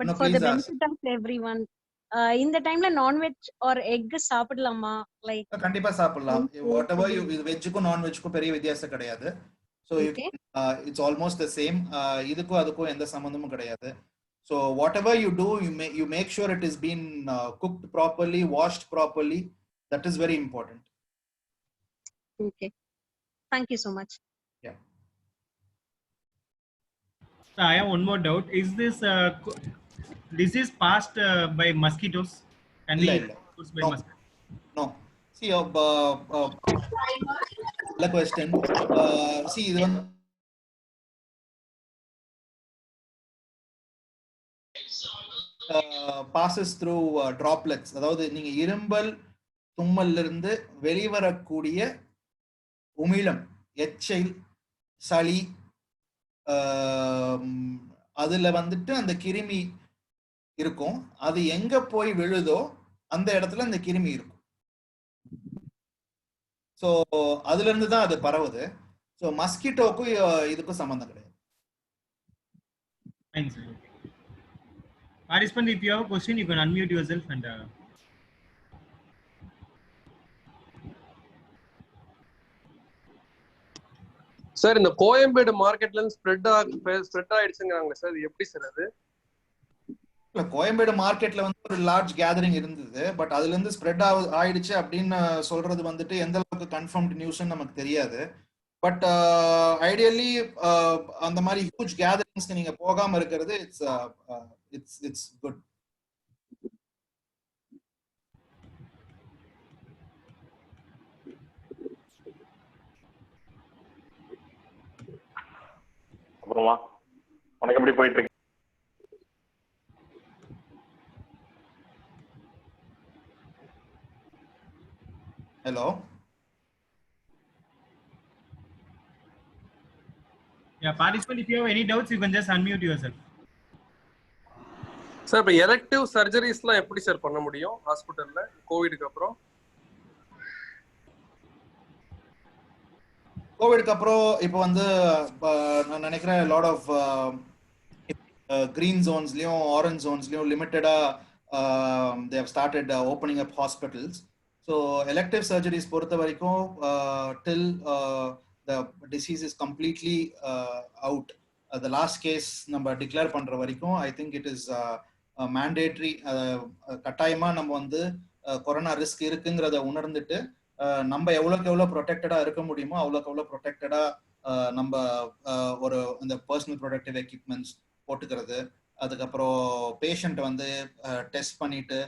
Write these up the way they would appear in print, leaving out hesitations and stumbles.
But No, for the please ask. benefit of everyone, இந்த டைம்ல non veg R X சாப்பிடலாமா? Like கண்டிப்பா சாப்பிடலாம். வாட்டெவர் யூ, இது வெஜ்ஜுக்கும் நான் வெஜ்ஜுக்கும் பெரிய வித்தியாசம் கிடையாது. So it's almost the same. இதுக்கும் அதுக்கும் எந்த சம்மந்தமும் கிடையாது. So whatever you do, you make sure it is been cooked properly, washed properly. That is very important. Okay, thank you so much. Yeah. I have one more doubt. Is this disease passed by mosquitoes? Can be passed by mosquitoes? No. See, the question. See, இது வந்து passes through droplets. அதாவது நீங்க இரும்பல் தும்மல்ல இருந்து வெளிவரக்கூடிய உமிழம், எச்சல், சளி, அதுல வந்துட்டு அந்த கிருமி இருக்கும். அது எங்க போய் விழுதோ அந்த இடத்துல அந்த கிருமி இருக்கும். ஸோ அதுல இருந்து தான் அது பரவுது. ஸோ மஸ்கிட்டோக்கும் இதுக்கும் சம்பந்தம் கிடையாது. Thanks, sir. Participant, if you have a question, you can unmute yourself and. Sir, இந்த கோயம்பேடு மார்க்கெட்ல ஸ்ப்ரெட் ஆயிடுச்சுங்கிறாங்க சார், இது எப்படி சார் அது? இல்ல, கோயம்பேடு மார்க்கெட்ல வந்து ஒரு லார்ஜ் கேதரிங் இருந்தது. பட் அதுல இருந்து ஸ்ப்ரெட் ஆயிடுச்சு அப்படின்னு சொல்றது வந்துட்டு எந்த அளவுக்கு கன்ஃபர்ம்டு நியூஸ்ன்னு நமக்கு தெரியாது. பட் ஐடியலி அந்த மாதிரி ஹியூஜ் கேதரிங்ஸ்க்கு நீங்க போகாம இருக்கிறது இட்ஸ் குட். அப்புறமா உனக்கு எப்படி போயிட்டு இருக்கு? Hello. Yeah, participant, if you have any doubts, you can just unmute yourself. Sir, இப்போ எலக்டிவ் சர்ஜரிஸ்லாம் எப்படி சார் பண்ண முடியும் ஹாஸ்பிட்டல்ல கோவிடுக்கு அப்புறம்? கோவிடுக்கு அப்புறம் இப்போ வந்து நான் நினைக்கிறேன் லாட் ஆஃப் கிரீன் ஜோன்ஸ்லயும் ஆரஞ்ச் ஜோன்ஸ்லயும் லிமிட்டடா they have started opening up hospitals. So elective surgeries பொறுத்த வரைக்கும் till the disease is completely out, the last case நம்ம டிக்ளேர் பண்ற வரைக்கும் I think it is mandatory. கட்டாயமா நம்ம வந்து கொரோனா ரிஸ்க் இருக்குங்கிறத உணர்ந்துட்டு நம்ம எவ்வளோக்கு எவ்வளோ ப்ரொடெக்டடா இருக்க முடியுமோ அவ்வளோக்கு எவ்வளோ ப்ரொடெக்டடா நம்ம ஒரு இந்த பர்சனல் ப்ரொடக்டிவ் எக்யூப்மெண்ட்ஸ் போட்டுக்கிறது, அதுக்கப்புறம் பேஷண்ட் வந்து டெஸ்ட் பண்ணிட்டு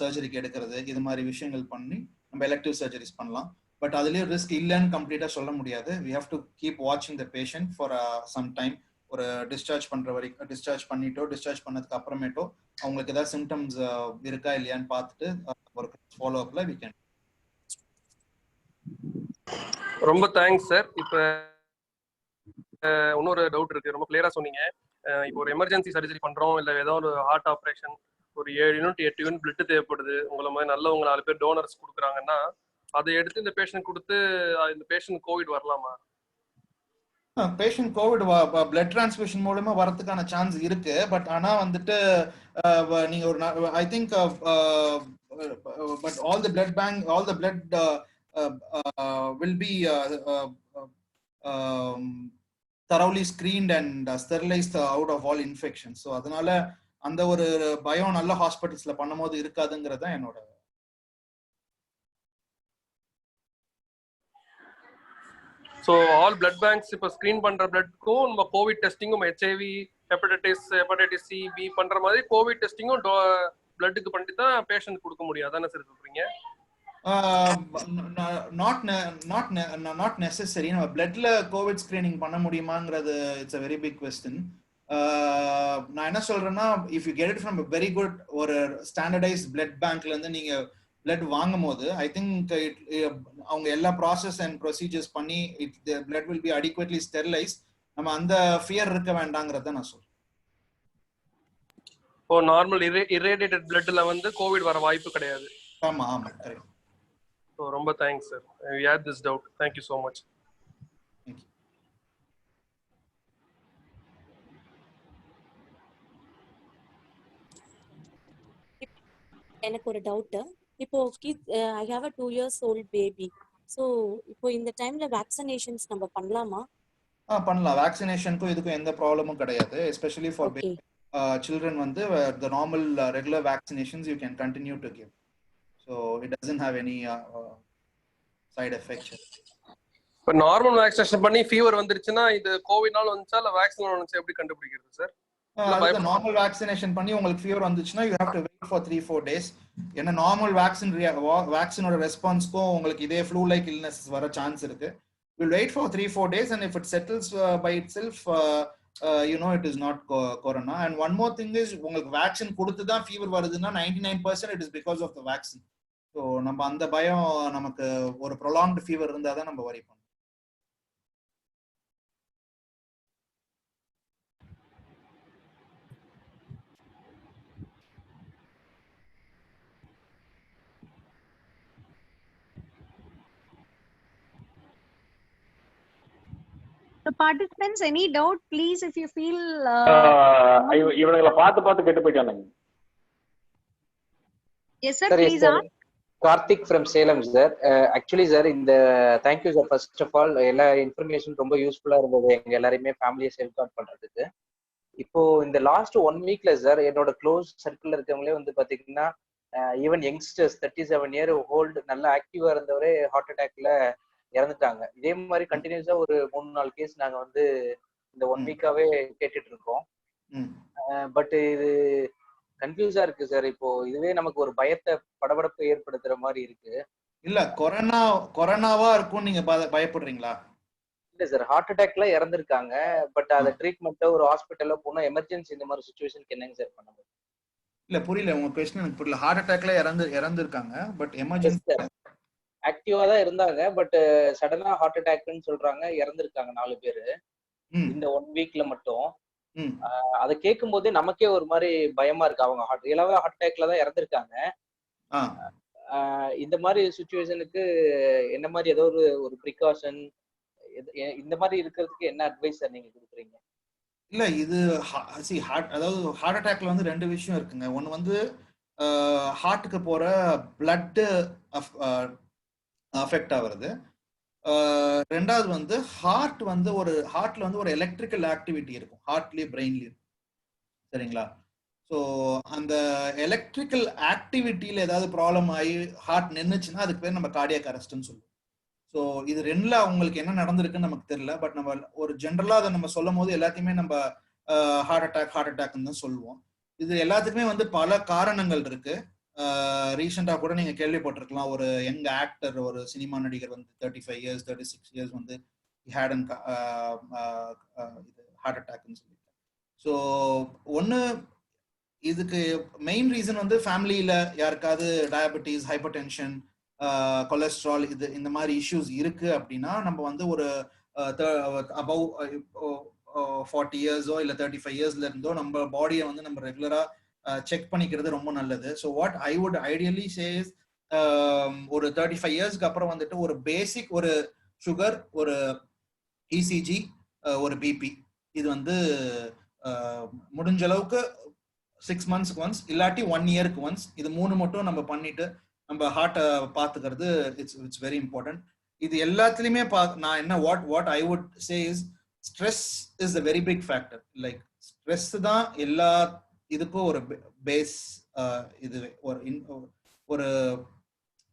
சர்ஜரிக்கு எடுக்கிறது, இது மாதிரி விஷயங்கள் பண்ணி நம்ம எலக்டிவ் சர்ஜரிஸ் பண்ணலாம். பட் அதுலேயும் ரிஸ்க் இல்லைன்னு கம்ப்ளீட்டாக சொல்ல முடியாது. வி ஹேவ் டு கீப் வாட்சிங் the patient for some time. ஒரு டிஸ்சார்ஜ் பண்ணுற வரைக்கும், டிஸ்சார்ஜ் பண்ணிட்டோ டிஸ்சார்ஜ் பண்ணதுக்கு அப்புறமேட்டோ அவங்களுக்கு ஏதாவது சிம்டம்ஸ் இருக்கா இல்லையான்னு பார்த்துட்டு ஒரு ஃபாலோ அப்ல வி கேன். ரொம்ப தேங்க்ஸ் சார். இப்போ இன்னொரு டவுட் இருக்கு, ரொம்ப கிளியரா சொன்னீங்க. இப்போ ஒரு எமர்ஜென்சி சர்ஜரி பண்றோம், இல்லை ஏதோ ஒரு ஹார்ட் ஆப்ரேஷன், ஒரு 7 யூனிட் 8 யூனிட் பிளட் தேவைப்படுது, உங்களை மாதிரி நல்லவங்க 4 பேர் டோனர்ஸ் கொடுக்குறாங்கன்னா அதை எடுத்து இந்த பேஷண்ட் கொடுத்து இந்த பேஷண்ட் கோவிட் வரலாமா? பேஷண்ட் கோவிட் பிளட் டிரான்ஸ்ஃபியூஷன் மூலமா வரதுக்கான சான்ஸ் இருக்கு. பட் ஆனா வந்துட்டு நீங்க ஒரு I think but all the blood bank, all the blood will be thoroughly screened and sterilized out of all infections. So அதனால அந்த ஒரு பயம் நல்ல ஹாஸ்பிட்டல்ஸ்ல பண்ணும்போது இருக்காதுங்கிறது தான் என்னோட. ஸோ ஆல் பிளட் பேங்க்ஸ் இப்போ ஸ்க்ரீன் பண்ற பிளட்க்கும் நம்ம கோவிட் டெஸ்டிங்கும் ஹெச்ஐவி, ஹெப்படைட்டிஸ் சி, பி பண்ற மாதிரி கோவிட் டெஸ்டிங்கும் பிளட்டுக்கு பண்ணிட்டு தான் பேஷண்ட் கொடுக்க முடியும், அதானே சார் சொல்றீங்க? not necessary. நம்ம பிளட்ல கோவிட் ஸ்கிரீனிங் பண்ண முடியுமாங்கிறது it's a very big question. நான் என்ன சொல்றேன்னா, if you get it from a very good ஒரு ஸ்டாண்டர்டைஸ்ட் பிளட் பேங்க்ல இருந்து நீங்க பிளட் வாங்கும் போது ஐ திங்க் அவங்க எல்லா ப்ராசஸ் அண்ட் ப்ரொசீஜர்ஸ் பண்ணி the blood will be adequately sterilized. நம்ம அந்த ஃபியர் இருக்க வேண்டாங்கிறத நான் சொல்றேன். ஓ, நார்மல் irradiated bloodல வந்து கோவிட் வர வாய்ப்பு கிடையாது. ஆமா ஆமா, கரெக்ட். ஸோ ரொம்ப thanks sir. We had this doubt. Thank you so much. Thank you. எனக்கு ஒரு டவுட். இப்போ I have a 2 years old baby. So இப்போ இந்த டைம்ல வேக்சினேஷன்ஸ் நம்ம பண்ணலாமா? பண்ணலாம். வேக்சினேஷனுக்கும் இதுக்கும் எந்த ப்ராப்ளமும் கிடையாது. Especially for okay. children வந்து the normal regular vaccinations you can continue to give. So it doesn't have any side effects. இப்போ நார்மல் வேக்சினேஷன் பண்ணி ஃபீவர் வந்துருச்சுன்னா இது கோவிட்னால வந்துச்சா இல்ல வேக்சின் வந்துச்சா எப்படி கண்டுபிடிக்கிறது சார்? நார்மல் வேக்சினேஷன் பண்ணி உங்களுக்கு ஃபீவர் வந்துச்சுன்னா you have to wait for 3-4 days. ஏன்னா நார்மல் வேக்சினோட ரெஸ்பான்ஸ்க்கும் உங்களுக்கு இதே ஃப்ளூ லைக் இல்னஸ் வர சான்ஸ் இருக்கு. We'll wait for 3-4 days, and if it settles by itself, you know it is not corona. And one more thing is, உங்களுக்கு vaccine கொடுத்து தான் ஃபீவர் வருதுன்னா 99% it is because of the vaccine. So நம்ம அந்த பயம், நமக்கு ஒரு prolonged fever இருந்தா தான் நம்ம வரி பண்ணணும். The participants, any doubt, please, if you feel. இவங்களை பார்த்து கெட்டு போயிட்டானுங்க. Yes, sir. Please ask. Karthik from Salem, sir. Actually, sir, thank you, sir. First of all, எல்லா இன்ஃபர்மேஷன் ரொம்ப யூஸ்ஃபுல்லா இருந்தது எங்க எல்லாரையுமே ஃபேமிலியை சேஃப்கார்ட் பண்றதுக்கு. இப்போ இந்த லாஸ்ட் 1 weekல சார் என்னோட க்ளோஸ் சர்க்கிள்ல இருக்கவங்களே வந்து பாத்தீங்கன்னா ஈவன் யங்ஸ்டர்ஸ் 37 year old நல்ல ஆக்டிவா இருந்தவரே ஹார்ட் அட்டாக்ல இறந்துட்டாங்க. இதே மாதிரி கண்டினியூஸா ஒரு 3-4 கேஸ் நாங்க வந்து இந்த 1 week-ஆவே கேட்டுட்டு இருக்கோம். பட் இது கன்ஃபியூஸா இருக்கு சார். இப்போ இதுவே நமக்கு ஒரு பயத்தை படபடப்பு ஏற்படுத்துற மாதிரி இருக்கு. இல்ல கொரோனாவா இருக்கும் நீங்க பயப்படுறீங்களா? இல்ல சார், ஹார்ட் அட்டாக்ல இறந்துருக்காங்க. பட் அத ட்ரீட்மெண்ட் ஒரு ஹாஸ்பிட்டல்ல போனா எமர்ஜென்சி இந்த மாதிரி சிச்சுவேஷனுக்கு என்னங்க சார் பண்ண முடியும்? இல்ல புரியல உங்க क्वेश्चन எனக்கு புரியல. ஹார்ட் அட்டாக்ல இறந்துருக்காங்க பட் எமர்ஜென்சி ஆக்டிவா தான் இருந்தாங்க. பட் சடனா ஹார்ட் அட்டாக்னு சொல்றாங்க, இறந்துருக்காங்க 4 பேரு இந்த 1 weekல மட்டும். அதை கேட்கும் போதே நமக்கே ஒரு மாதிரி பயமா இருக்கு. அவங்க ஹார்ட் அட்டாக்ல தான் இறந்துருக்காங்க. இந்த மாதிரி சிச்சுவேஷனுக்கு என்ன மாதிரி ஏதோ ஒரு ப்ரிகாஷன் இந்த மாதிரி இருக்கிறதுக்கு என்ன அட்வைஸ் சார் நீங்க கொடுக்குறீங்க? இல்ல இது அதாவது ஹார்ட் அட்டாக்ல வந்து 2 விஷயம் இருக்குங்க. ஒன்னு வந்து ஹார்ட்டுக்கு போற பிளட் அஃபெக்ட் ஆகுறது. ரெண்டாவது வந்து ஹார்ட்ல வந்து ஒரு எலக்ட்ரிக்கல் ஆக்டிவிட்டி இருக்கும் ஹார்ட்லயும் பிரெயின்லயும். சரிங்களா? ஸோ அந்த எலக்ட்ரிக்கல் ஆக்டிவிட்டியில ஏதாவது ப்ராப்ளம் ஆகி ஹார்ட் நின்றுச்சுன்னா அதுக்கு பேர் நம்ம கார்டியாக் அரெஸ்ட்னு சொல்லுவோம். ஸோ இது 2ல உங்களுக்கு என்ன நடந்திருக்குன்னு நமக்கு தெரியல. பட் நம்ம ஒரு ஜென்ரலா அதை நம்ம சொல்லும் போது எல்லாத்தையுமே நம்ம ஹார்ட் அட்டாக்னு தான் சொல்லுவோம். இது எல்லாத்துக்குமே வந்து பல காரணங்கள் இருக்கு. ரீசெண்டா கூட நீங்க கேள்விப்பட்டிருக்கலாம், ஒரு யங் ஆக்டர், ஒரு சினிமா நடிகர் வந்து 35 years 36 years வந்து ஹேட் அண்ட் ஹார்ட் அட்டாக்னு சொல்லிட்டு. ஸோ ஒன்று இதுக்கு மெயின் ரீசன் வந்து ஃபேமிலியில யாருக்காவது டயபெட்டிஸ், ஹைப்பர் டென்ஷன், கொலஸ்ட்ரால் இந்த மாதிரி இஷ்யூஸ் இருக்கு அப்படின்னா நம்ம வந்து ஒரு அபவ் 40 yearsஓ இல்லை 35 yearsல இருந்தோ நம்ம பாடியை வந்து நம்ம ரெகுலரா செக் பண்ணிக்கிறது ரொம்ப நல்லது. So what I would ideally say is ஒரு 35 yearsக்கு அப்புறம் வந்துட்டு ஒரு பேசிக் ஒரு சுகர், ஒரு இசிஜி, ஒரு பிபி, இது வந்து முடிஞ்ச அளவுக்கு 6 monthsக்கு ஒன்ஸ் இல்லாட்டி 1 yearக்கு ஒன்ஸ், இது 3 மட்டும் நம்ம பண்ணிட்டு நம்ம ஹார்ட்டை பார்த்துக்கிறது இட்ஸ் வெரி இம்பார்ட்டன்ட். இது எல்லாத்துலயுமே நான் என்ன what I would say is stress is a very big factor. Like stress தான் எல்லா இதுக்கும் ஒரு பேஸ். இது ஒரு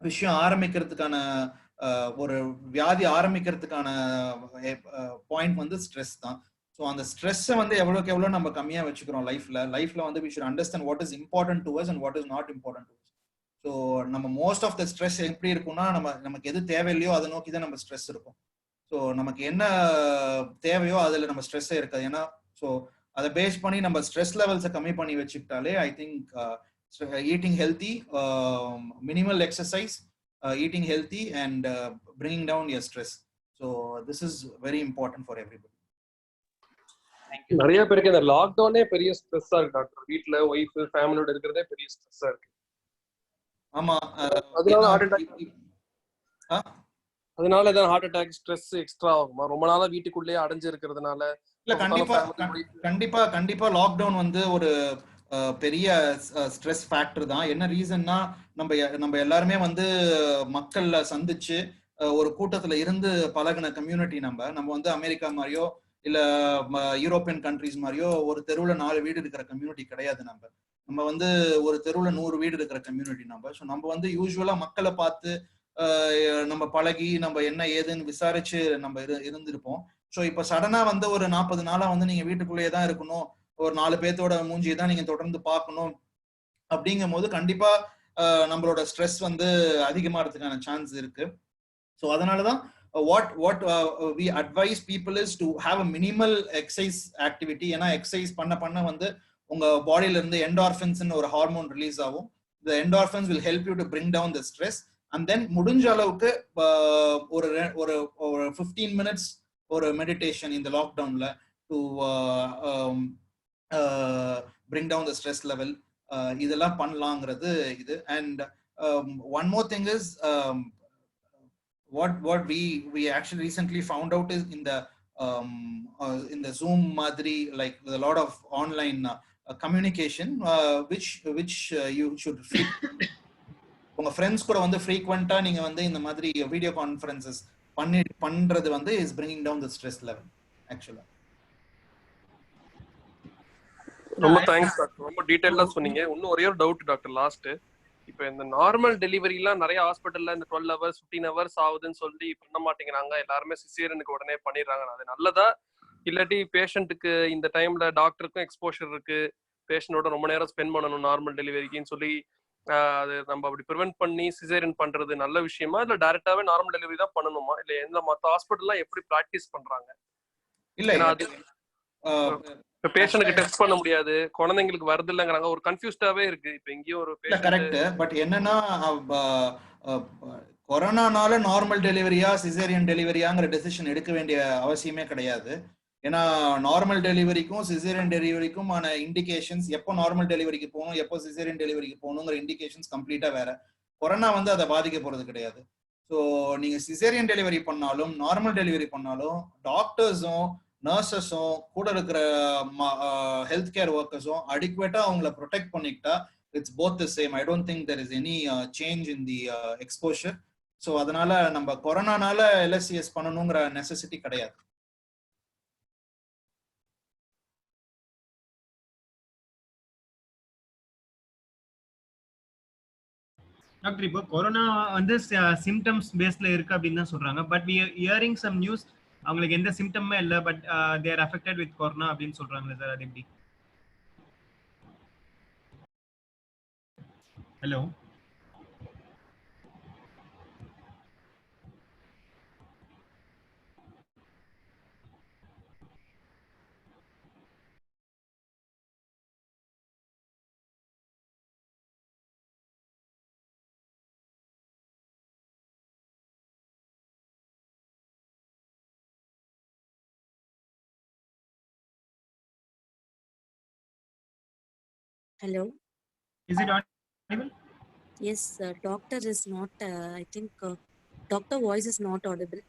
விஷயம் ஆரம்பிக்கிறதுக்கான ஒரு வியாதி ஆரம்பிக்கிறதுக்கான பாயிண்ட் வந்து ஸ்ட்ரெஸ் தான். ஸோ அந்த ஸ்ட்ரெஸ்ஸை வந்து எவ்வளோக்கு எவ்வளோ நம்ம கம்மியாக வச்சுக்கிறோம் லைஃப்ல வந்து we should understand what is important to us and what is not important to us. So நம்ம மோஸ்ட் ஆஃப் த ஸ்ட்ரெஸ் எப்படி இருக்கும்னா நமக்கு எது தேவையில்லையோ அதை நோக்கி தான் நம்ம ஸ்ட்ரெஸ் இருக்கும். ஸோ நமக்கு என்ன தேவையோ அதில் நம்ம ஸ்ட்ரெஸ்ஸே இருக்காது. ஏன்னா ஸோ அதை பேஸ் பண்ணி நம்ம ஸ்ட்ரெஸ் லெவல்ஸை கம்மி பண்ணி வச்சுக்கிட்டாலே I think eating healthy, minimal exercise, eating healthy and bringing down your stress. So this is very important for everybody. நிறைய பேருக்கு இந்த லாக்டவுனே பெரிய ஸ்ட்ரெஸ்ஸா இருக்கு டாக்டர். வீட்ல ஒய்ஃப் ஃபேமிலியோட இருக்கிறதே பெரிய ஸ்ட்ரெஸ்ஸா இருக்கு. ஆமா, அதனால தான் ஹார்ட் அட்டாக், ஸ்ட்ரெஸ் எக்ஸ்ட்ரா ஆகுமா? ரொம்ப நாளா வீட்டுக்குள்ளேயே அடைஞ்சு இருக்கிறதுனால? இல்ல, கண்டிப்பா லாக்டவுன் வந்து பெரிய ஸ்ட்ரெஸ் ஃபேக்டர் தான். என்ன ரீசன்னா நம்ம எல்லாருமே வந்து மக்கள்ல சந்திச்சு ஒரு கூட்டத்துல இருந்து பழகின கம்யூனிட்டி. நம்ம வந்து அமெரிக்கா மாதிரியோ இல்ல யூரோப்பியன் கண்ட்ரிஸ் மாதிரியோ ஒரு தெருவுல 4 வீடு இருக்கிற கம்யூனிட்டி கிடையாது. நம்ம வந்து ஒரு தெருவுல 100 வீடு இருக்கிற கம்யூனிட்டி. ஸோ நம்ம வந்து யூஸ்வலா மக்களை பார்த்து நம்ம பழகி நம்ம என்ன ஏதுன்னு விசாரிச்சு நம்ம இருந்திருப்போம். ஸோ இப்ப சடனா வந்து ஒரு 40 நாளா வந்து நீங்க வீட்டுக்குள்ளேயே தான் இருக்கணும், ஒரு 4 பேர்த்தோட மூஞ்சியை தான் நீங்க தொடர்ந்து பார்க்கணும் அப்படிங்கும் போது கண்டிப்பா நம்மளோட ஸ்ட்ரெஸ் வந்து அதிகமாகிறதுக்கான சான்ஸ் இருக்கு. ஸோ அதனாலதான் what we advise people is to have a minimal exercise activity. ஏன்னா எக்ஸசைஸ் பண்ண வந்து உங்க பாடியில இருந்து என்டார்ஃபின்ஸ் ஒரு ஹார்மோன் ரிலீஸ் ஆகும். the endorphins will help you to bring down the stress. and then முடிஞ்ச அளவுக்கு ஒரு 15 minutes ஒரு மெடிடேஷன் இந்த லாக்டவுன்ல to bring down the stress level. இதெல்லாம் பண்ணலாங்கிறது இது. and one more thing is what we actually recently found out is in the Zoom madri, like a lot of online communication which you should உங்க friends கூட வந்து ஃப்ரீக்வெண்டா நீங்க வந்து இந்த மாதிரி video conferences பண்றது வந்து is bringing down the stress level actually. ரொம்ப தேங்க்ஸ் டாக்டர், ரொம்ப டீடைலா சொன்னீங்க. இன்னும் ஒரே ஒரு டவுட் டாக்டர் லாஸ்ட். இப்போ இந்த நார்மல் டெலிவரிலாம் நிறைய ஹாஸ்பிட்டல்ல இந்த 12 hours 15 hours ஆகுதுன்னு சொல்லி பண்ண மாட்டேங்கிறாங்க, எல்லாருமே சிசேரியனுக்கு உடனே பண்ணிடுறாங்க. அது நல்லதா? இல்லாட்டி பேஷண்ட்டுக்கு இந்த டைம்ல டாக்டருக்கும் எக்ஸ்போஷர் இருக்கு, பேஷண்டோட ரொம்ப நேரம் ஸ்பெண்ட் பண்ணணும் நார்மல் டெலிவரிக்குன்னு சொல்லி அது நம்ம அப்படி ப்ரிவென்ட் பண்ணி சிசேரியன் பண்றது நல்ல விஷயமா, இல்ல டைரக்டாவே நார்மல் டெலிவரி தான் பண்ணணுமா, இல்ல எந்த மத்த ஹாஸ்பிட்டல்லாம் எப்படி பிராக்டிஸ் பண்றாங்க? இல்ல அது இப்ப பேஷண்ட்க்கு டெஸ்ட் பண்ண முடியாது, குழந்தைங்களுக்கு வருது இல்லங்கறாங்க, ஒரு கன்ஃபியூஸ்டாவே இருக்கு. இப்ப எங்கேயோ ஒரு பேஷண்ட் கரெக்ட். பட் என்னன்னா கொரோனானால நார்மல் டெலிவரியா சிசேரியன் டெலிவரியாங்கிற டெசிஷன் எடுக்க வேண்டிய அவசியமே கிடையாது. ஏன்னா நார்மல் டெலிவரிக்கும் சிசேரியன் டெலிவரிக்கும் ஆன இண்டிகேஷன்ஸ், எப்போ நார்மல் டெலிவரிக்கு போகணும் எப்போ சிசேரியன் டெலிவரிக்கு போகணுங்கிற இண்டிகேஷன்ஸ் கம்ப்ளீட்டா வேற. கொரோனா வந்து அதை பாதிக்க போறது கிடையாது. ஸோ நீங்க சிசேரியன் டெலிவரி பண்ணாலும் நார்மல் டெலிவரி பண்ணாலும் டாக்டர்ஸும் நர்சஸும் கூட இருக்கிற ஹெல்த் கேர் ஒர்க்கர்ஸும் அடிக்குவேட்டா அவங்கள ப்ரொடெக்ட் பண்ணிக்கிட்டா it's both the same. I don't think there is any change in the exposure. So அதனால நம்ம கொரோனானால LSCS பண்ணணுங்கிற நெசசிட்டி கிடையாது. டாக்டர், இப்போ கொரோனா வந்து சிம்டம்ஸ் பேஸ்ல இருக்கு அப்படின்னு தான் சொல்றாங்க. But we are hearing some news அவங்களுக்கு எந்த சிம்டமே இல்ல, but they are affected with corona அப்படின்னு சொல்றாங்க சார். அது எப்படி? Hello Hello. Is it audible? Yes, doctor is not. I think doctor voice is not audible.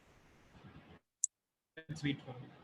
Let's wait for it.